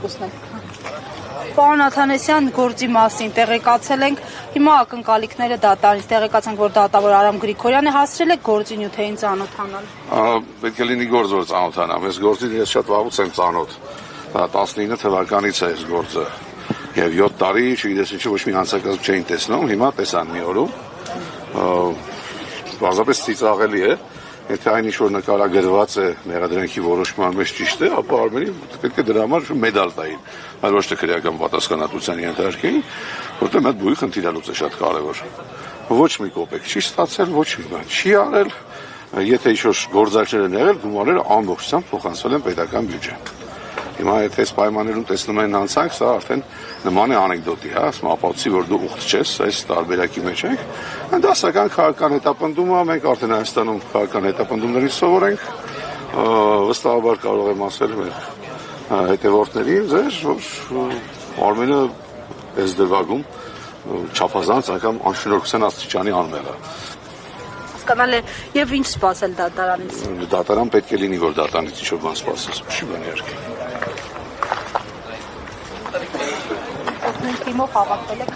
ուսնել։ Պարոն Աթանեսյան, գործի մասին տեղեկացել ենք, հիմա ակնկալիքները դատարանից տեղեկացանք, որ դատավոր Արամ Գրիգորյանը հասցրել է գործի նյութերին ծանոթանալ։ Պետք է լինի գործ, որ ծանոթանամ, ես գործին ես շատ վաղուց եմ ծանոթ, 19 թվականից է այս գործը, և 7 տարի, չգիտես ինչու ոչ մի հանցակազմ չէին տեսնում, հիմա տեսան մի օրում, բազապես ծիծաղելի է, եթե այն ինչ-որ նկարագրված է մեղադրանքի որոշման մեջ ճիշտ է, ապա Արմենին պետք է դրա համար մեդալ տային, այլ ոչ թե քրեական պատասխանատվության ենթարկեին, որտեղ այդ բուի խնդիրը լուծը շատ կարևոր։ Ոչ մի կոպեկ չի ստացել, ոչ մի բան չի արել, եթե ինչ-որ գործարքներ են եղել, գումարները ամբողջությամբ փոխանցվել են պետական բյուջե։ Հիմա եթե այս պայմաններում տեսնում են հանցանք, սա արդեն նման է անեկդոտի, հա, ասում ապացուցի, որ դու ուխտ չես, այս տարբերակի մեջ ենք։ Դասական քաղաքական հետապնդումը, մենք արդեն Հայաստանում քաղաքական հետապնդումներից սովորենք, վստահաբար կարող եմ ասել մեր հետևորդներին, որ Արմենը այս դրվագում չափազանց անգամ անշնորհքության աստիճանի անմեղ է։ Հասկանալ է, եւ ինչ սպասել դատարանից։ Դատարան պետք է լինի, որ դատարանից ինչ-որ բան սպասես, չի բան իհարկե։ Թիմով հավաքվել եք։